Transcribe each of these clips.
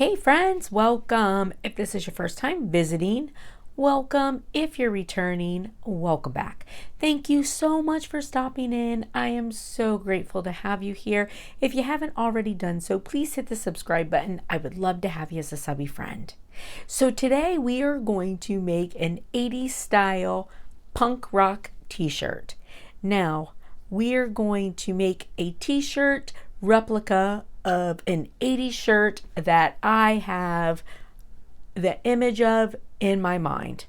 Hey friends, welcome. If this is your first time visiting, welcome. If you're returning, welcome back. Thank you so much for stopping in. I am so grateful to have you here. If you haven't already done so, please hit the subscribe button. I would love to have you as a subby friend. So today we are going to make an 80s style punk rock t-shirt. Now, we're going to make a t-shirt replica of an 80s shirt that I have the image of in my mind.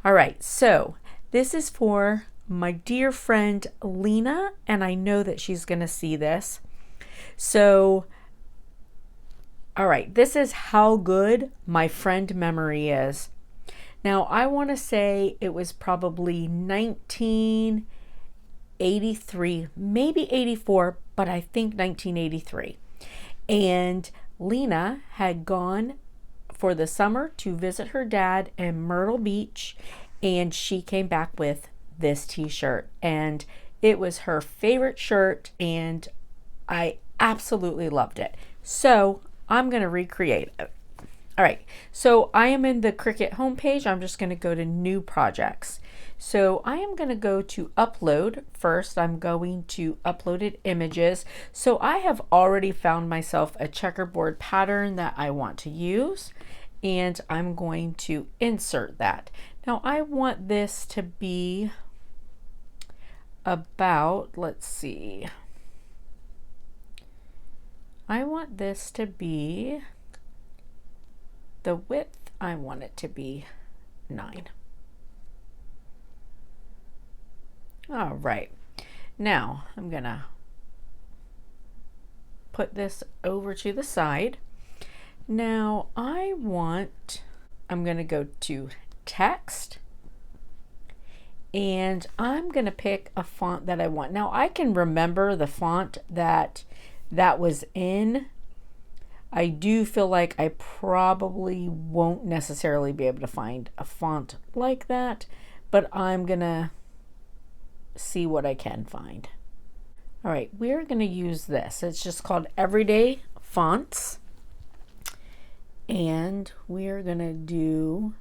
All right, so this is for my dear friend Lena, and I know that she's going to see this. So, all right, this is how good my friend memory is. Now, I want to say it was probably 1983, maybe 84, but I think 1983. And Lena had gone for the summer to visit her dad in Myrtle Beach, and she came back with this t-shirt, and it was her favorite shirt, and I absolutely loved it. So I'm going to recreate it. All right, so I am in the Cricut homepage. I'm just going to go to new projects. So I am going to go to upload first. I'm going to uploaded images. So I have already found myself a checkerboard pattern that I want to use, and I'm going to insert that. Now I want this to be about, let's see, I want this to be, the width, I want it to be 9. All right, now I'm gonna put this over to the side. Now I'm gonna go to text, and I'm gonna pick a font that I want. Now I can remember the font that was in. I do feel like I probably won't necessarily be able to find a font like that, but I'm gonna see what I can find. All right, we're going to use this. It's just called Everyday Fonts, and we're going to do,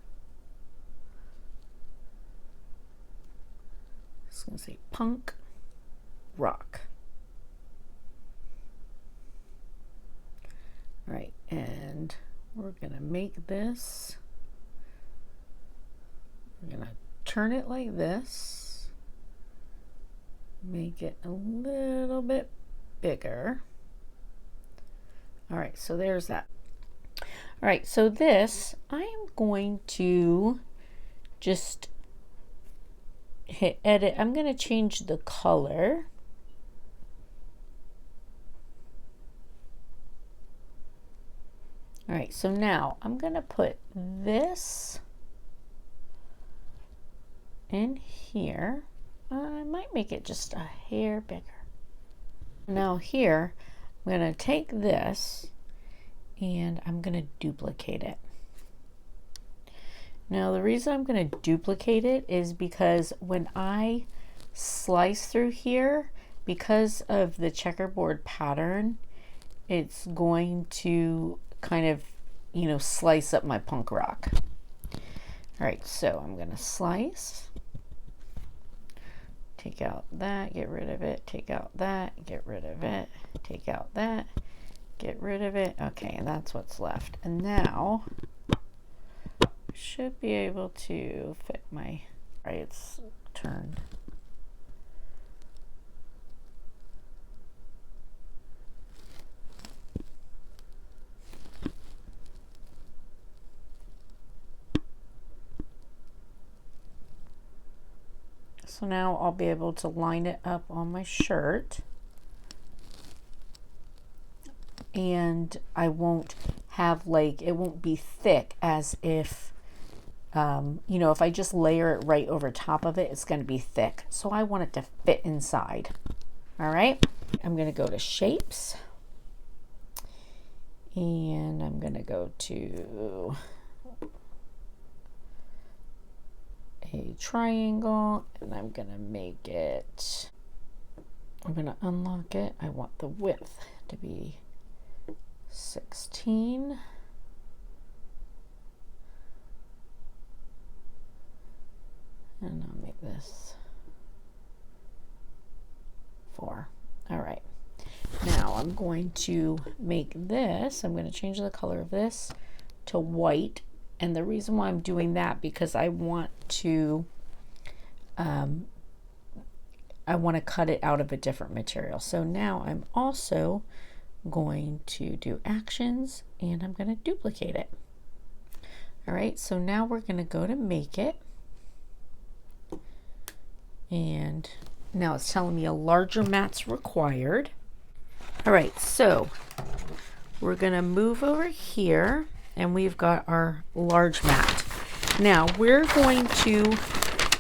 it's going to say punk rock. All right, and we're going to make this, we're going to turn it like this. Make it a little bit bigger. All right, so there's that. All right, so this, I am going to just hit edit. I'm going to change the color. All right, so now I'm going to put this in here. I might make it just a hair bigger. Now here, I'm going to take this and I'm going to duplicate it. Now the reason I'm going to duplicate it is because when I slice through here, because of the checkerboard pattern, it's going to kind of, you know, slice up my punk rock. All right, so I'm going to slice. Take out that, get rid of it, take out that, get rid of it, take out that, get rid of it. Okay, and that's what's left. And now I should be able to fit my, right, it's turned. So now I'll be able to line it up on my shirt, and I won't have, like, it won't be thick as if, you know, if I just layer it right over top of it, it's going to be thick. So I want it to fit inside. All right, I'm going to go to shapes, and I'm going to go to a triangle, and I'm gonna make it, I'm gonna unlock it. I want the width to be 16. this. 4. All right. Now I'm going to make this, I'm going to change the color of this to white. And the reason why I'm doing that, because I want to cut it out of a different material. So now I'm also going to do actions and I'm going to duplicate it. All right, so now we're going to go to make it. And now it's telling me a larger mat's required. All right, so we're going to move over here and we've got our large mat. Now we're going to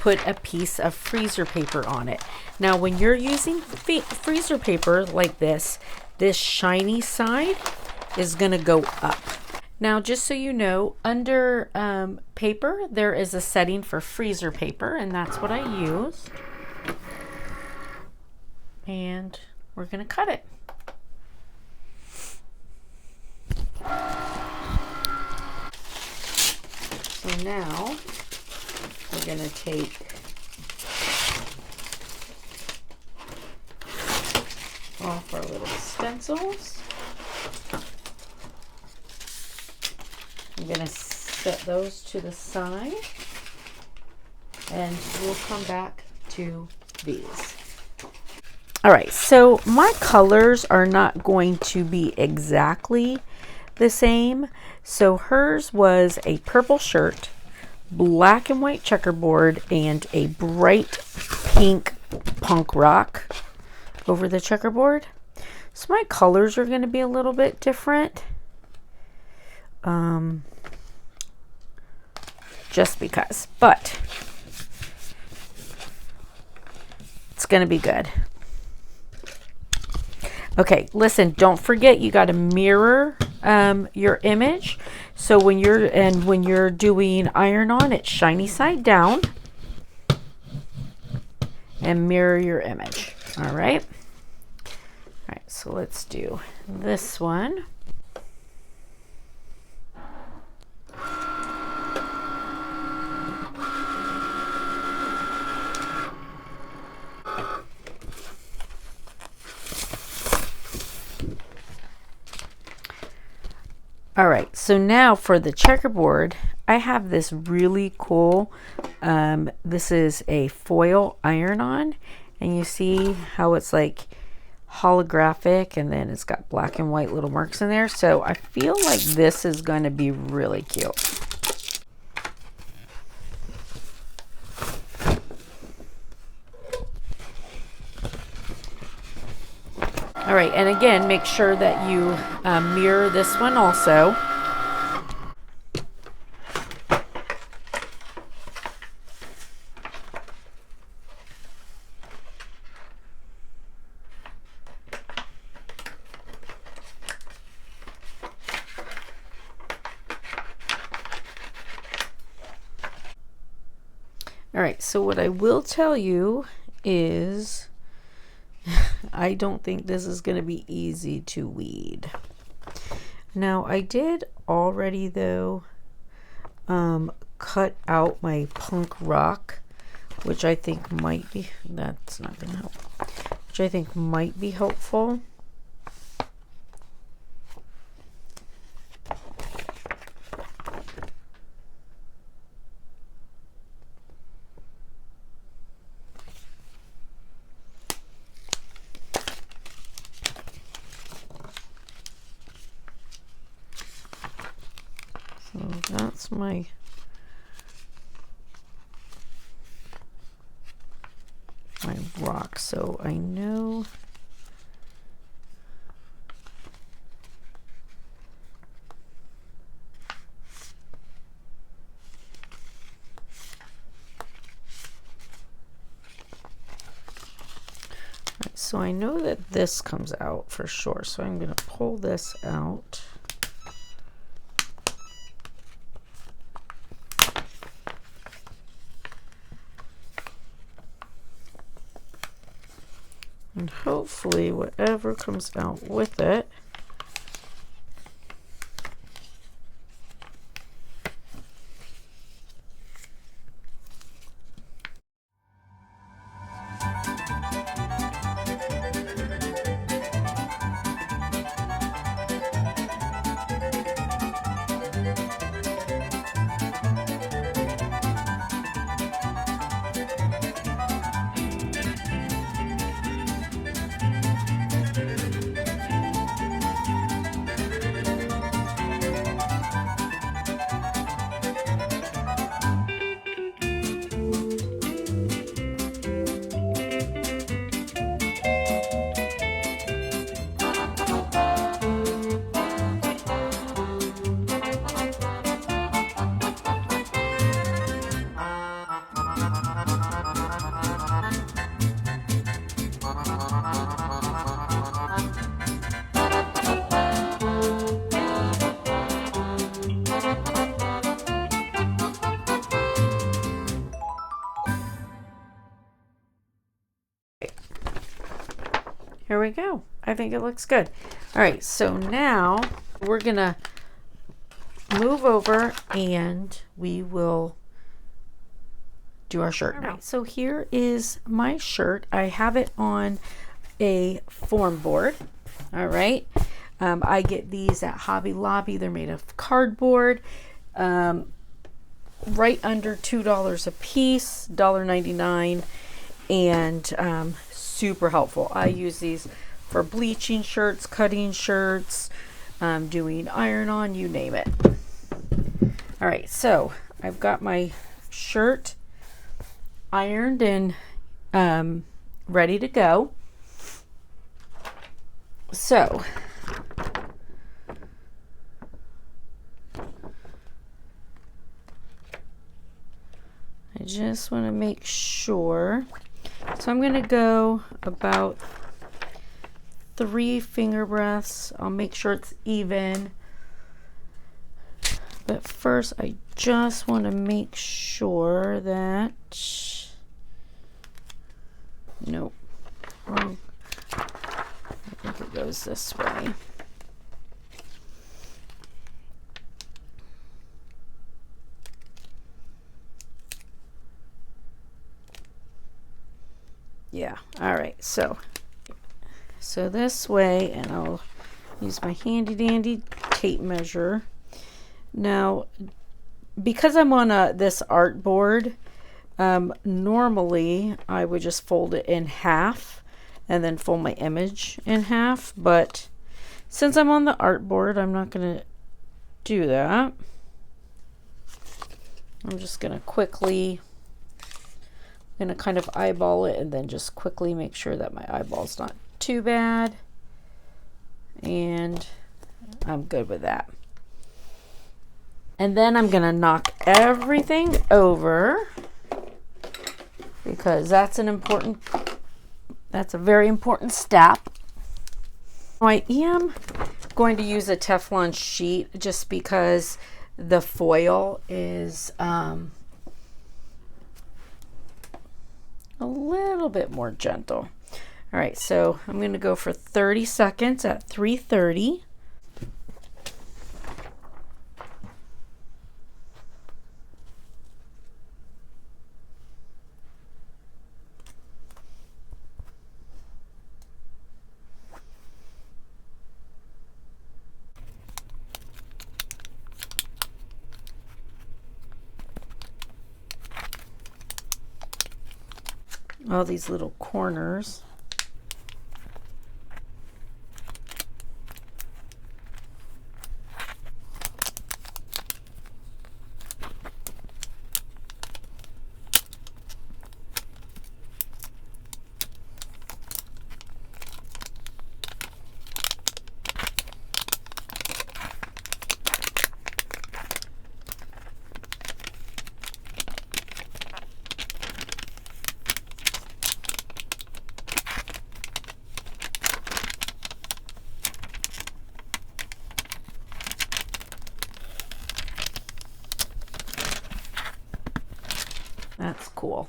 put a piece of freezer paper on it. Now when you're using freezer paper like this shiny side is going to go up. Now just so you know, under paper there is a setting for freezer paper and that's what I use. And we're going to cut it. So now we're going to take off our little stencils. I'm going to set those to the side and we'll come back to these. All right, so my colors are not going to be exactly the same. So hers was a purple shirt, black and white checkerboard, and a bright pink punk rock over the checkerboard. So my colors are going to be a little bit different. Just because, but it's going to be good. Okay, listen, don't forget you got to mirror your image. So when you're doing iron on, it's shiny side down and mirror your image. All right. All right, so let's do this one. All right, so now for the checkerboard, I have this really cool, this is a foil iron-on, and you see how it's like holographic, and then it's got black and white little marks in there. So I feel like this is going to be really cute. All right, and again, make sure that you mirror this one also. All right, so what I will tell you is I don't think this is going to be easy to weed. Now I did already though cut out my punk rock, which I think might be, that's not going to help, which I think might be helpful. So that's my rock. So I know that this comes out for sure. So I'm going to pull this out. And hopefully whatever comes out with it Here we go. I think it looks good. All right, so now we're gonna move over and we will do our shirt now. Right, so here is my shirt. I have it on a form board. All right. I get these at Hobby Lobby. They're made of cardboard. Right under $2 a piece, $1.99, and super helpful. I use these for bleaching shirts, cutting shirts, doing iron-on, you name it. All right, so I've got my shirt ironed and ready to go. So I just want to make sure. So I'm going to go about 3 finger breaths. I'll make sure it's even. But first, I just want to make sure that, nope, wrong. I think it goes this way. Yeah, all right, so this way, and I'll use my handy dandy tape measure. Now, because I'm on this art board, normally I would just fold it in half and then fold my image in half, but since I'm on the art board, I'm not going to do that. I'm just going to quickly, kind of eyeball it and then just quickly make sure that my eyeball's not too bad, and I'm good with that. And then I'm going to knock everything over because that's a very important step. I am going to use a Teflon sheet just because the foil is a little bit more gentle. All right, so I'm going to go for 30 seconds at 330. All these little corners. That's cool.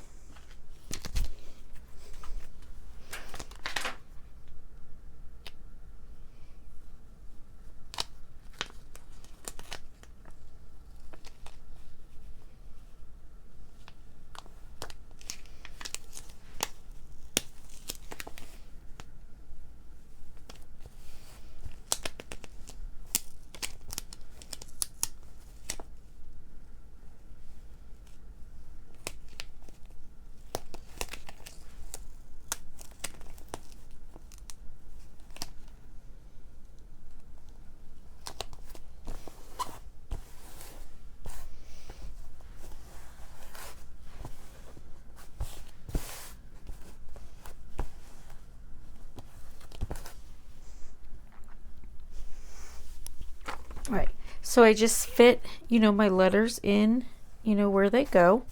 Right, so I just fit, my letters in, where they go.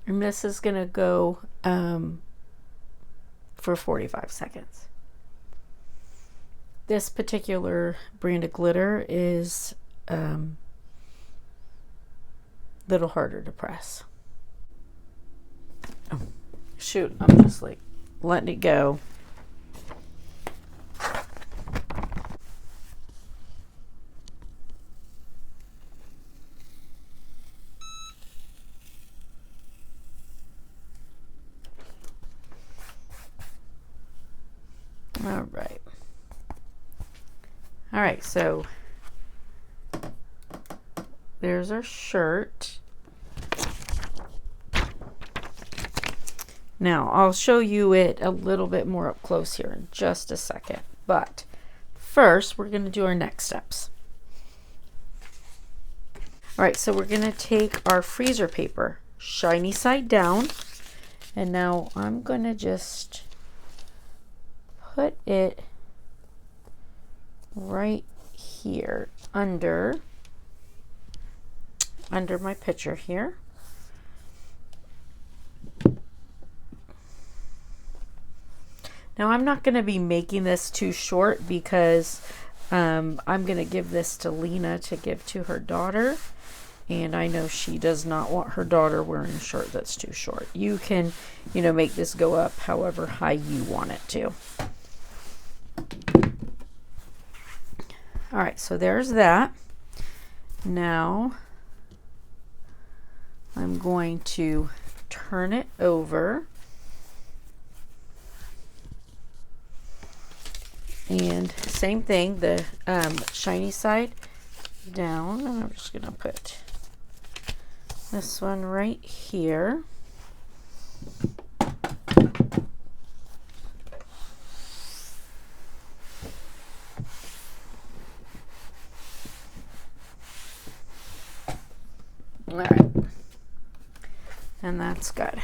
And this is going to go for 45 seconds. This particular brand of glitter is little harder to press. Oh, shoot, I'm just like letting it go. All right. All right, so there's our shirt. Now, I'll show you it a little bit more up close here in just a second. But first, we're going to do our next steps. All right, so we're going to take our freezer paper, shiny side down. And now I'm going to just put it right here under my picture here. Now I'm not going to be making this too short because I'm going to give this to Lena to give to her daughter, and I know she does not want her daughter wearing a shirt that's too short. You can, make this go up however high you want it to. All right, so there's that. Now I'm going to turn it over. And same thing, the shiny side down. And I'm just going to put this one right here. All right. And that's good.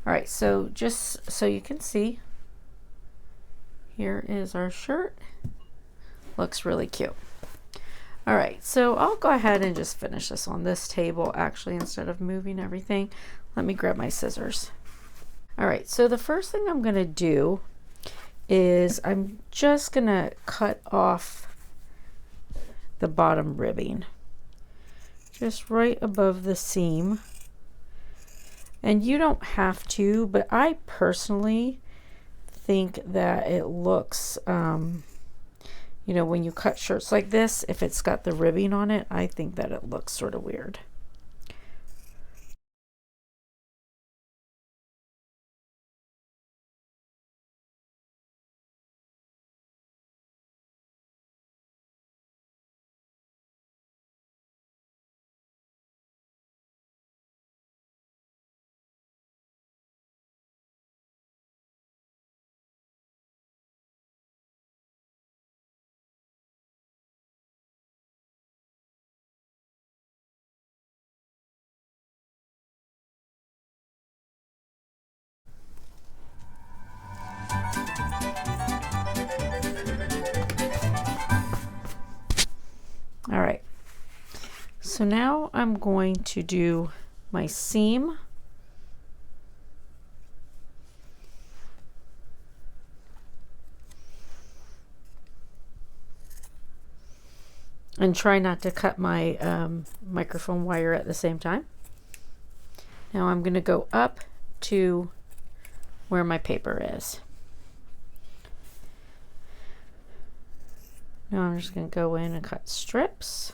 All right, so just so you can see, here is our shirt. Looks really cute. All right, so I'll go ahead and just finish this on this table. Actually, instead of moving everything, let me grab my scissors. All right, so the first thing I'm gonna do is I'm just gonna cut off the bottom ribbing, just right above the seam. And you don't have to, but I personally think that it looks, when you cut shirts like this, if it's got the ribbing on it, I think that it looks sort of weird. All right, so now I'm going to do my seam. And try not to cut my microphone wire at the same time. Now I'm going to go up to where my paper is. Now I'm just going to go in and cut strips.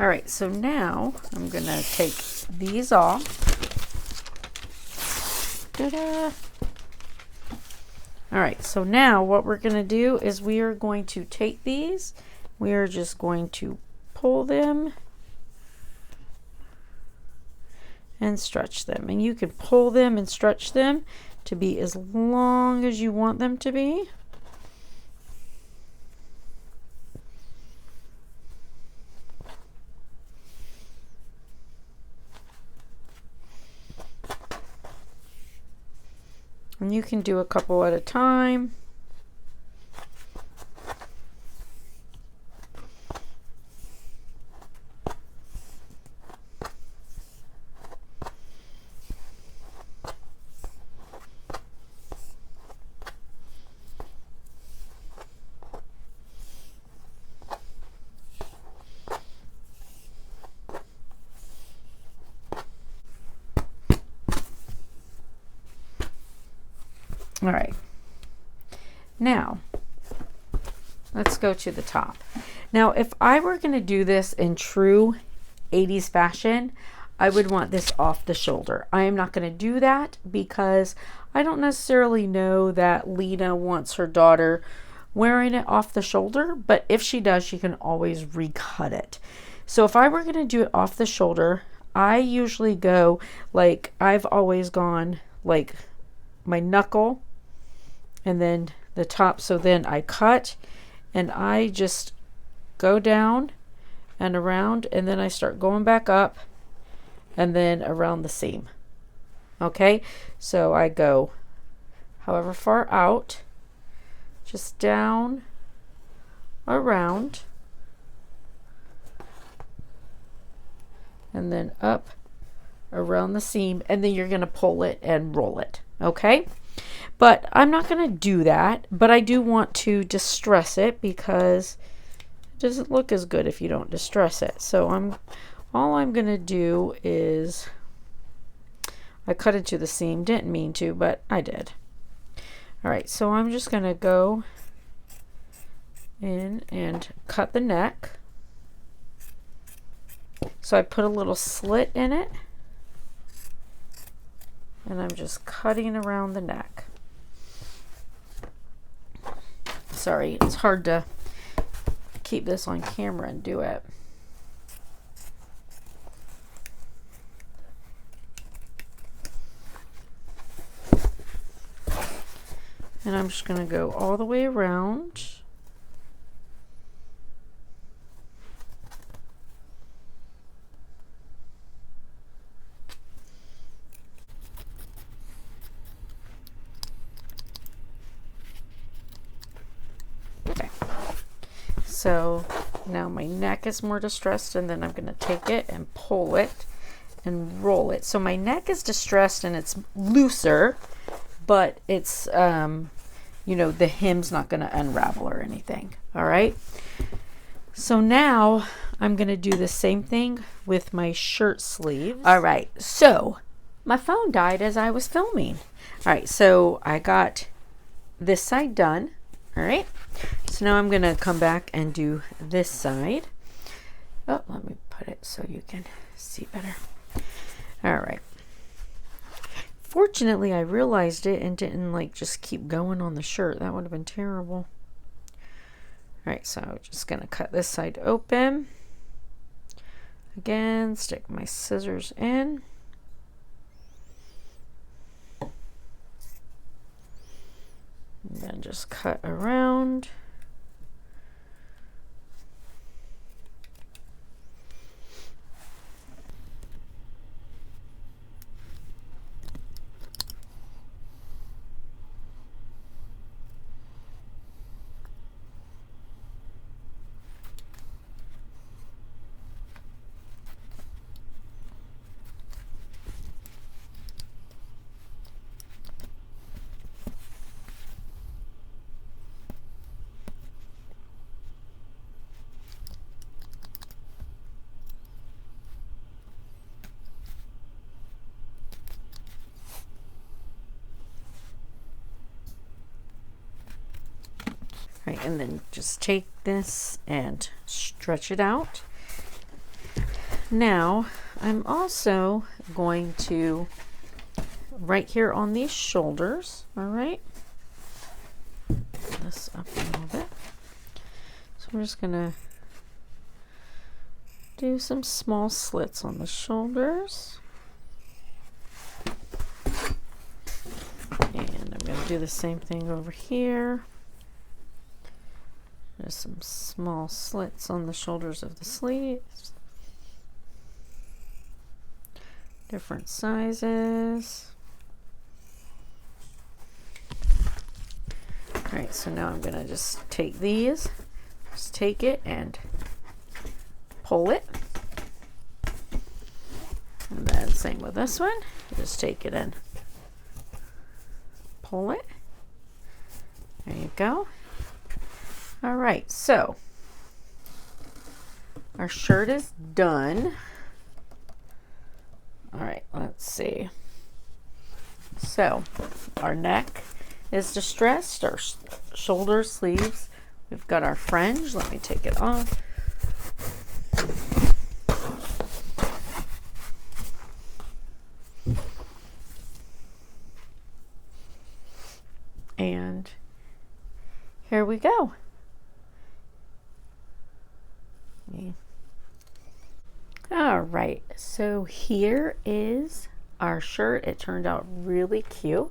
All right, so now I'm going to take these off. Ta-da! All right, so now what we're going to do is we are going to take these. We are just going to pull them and stretch them. And you can pull them and stretch them to be as long as you want them to be. And you can do a couple at a time. All right, now let's go to the top. Now, if I were going to do this in true 80s fashion, I would want this off the shoulder. I am not going to do that because I don't necessarily know that Lena wants her daughter wearing it off the shoulder, but if she does, she can always recut it. So if I were going to do it off the shoulder, I usually go like, I've always gone like my knuckle and then the top. So then I cut and I just go down and around, and then I start going back up and then around the seam. Okay, so I go however far out, just down, around, and then up around the seam, and then you're going to pull it and roll it. Okay, but I'm not going to do that, but I do want to distress it because it doesn't look as good if you don't distress it. So all I'm going to do is I cut into the seam. Didn't mean to, but I did. All right, so I'm just going to go in and cut the neck. So I put a little slit in it, and I'm just cutting around the neck. Sorry, it's hard to keep this on camera and do it. And I'm just going to go all the way around. Okay. So now my neck is more distressed, and then I'm going to take it and pull it and roll it. So my neck is distressed and it's looser, but it's, you know, the hem's not going to unravel or anything. All right. So now I'm going to do the same thing with my shirt sleeves. All right. So my phone died as I was filming. All right. So I got this side done. All right. So now I'm going to come back and do this side. Oh, let me put it so you can see better. All right. Fortunately, I realized it and didn't like just keep going on the shirt. That would have been terrible. All right, so I'm just going to cut this side open. Again, stick my scissors in. And then just cut around. Right, and then just take this and stretch it out. Now, I'm also going to, right here on these shoulders, all right, this up a little bit. So I'm just gonna do some small slits on the shoulders. And I'm going to do the same thing over here. There's some small slits on the shoulders of the sleeves. Different sizes. Alright, so now I'm going to just take these, just take it and pull it. And then same with this one, just take it and pull it. There you go. All right, so our shirt is done. All right, let's see. So our neck is distressed, our shoulder sleeves, we've got our fringe. Let me take it off. And here we go. All right, so here is our shirt. It turned out really cute.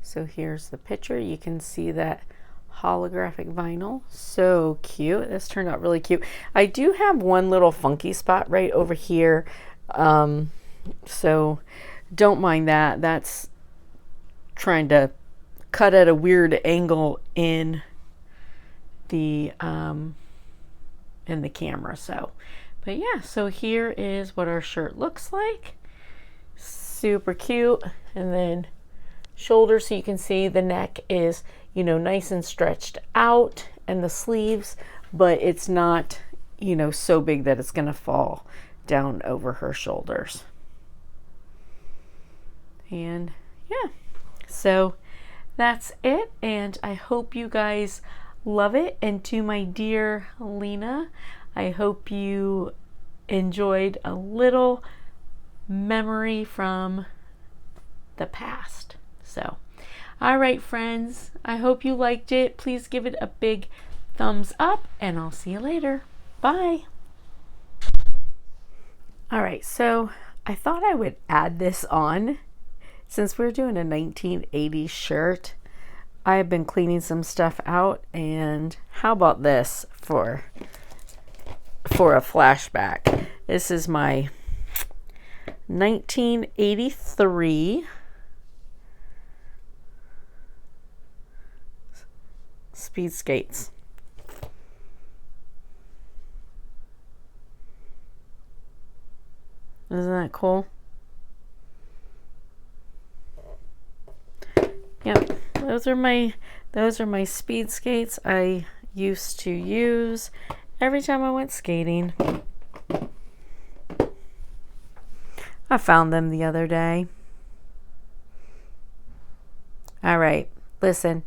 So here's the picture. You can see that holographic vinyl. So cute. This turned out really cute. I do have one little funky spot right over here. So don't mind that. That's trying to cut at a weird angle in the camera. So, but yeah, so here is what our shirt looks like. Super cute. And then shoulders, so you can see the neck is, you know, nice and stretched out, and the sleeves, but it's not, you know, so big that it's going to fall down over her shoulders. And yeah, so that's it, and I hope you guys love it. And to my dear Lena, I hope you enjoyed a little memory from the past. So, all right, friends, I hope you liked it. Please give it a big thumbs up, and I'll see you later. Bye. All right, so I thought I would add this on. Since we're doing a 1980s shirt, I've been cleaning some stuff out, and how about this for a flashback? This is my 1983 speed skates. Isn't that cool? Yep, those are my speed skates I used to use every time I went skating. I found them the other day. All right, listen,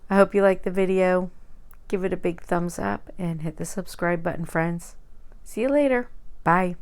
I hope you liked the video. Give it a big thumbs up and hit the subscribe button, friends. See you later. Bye.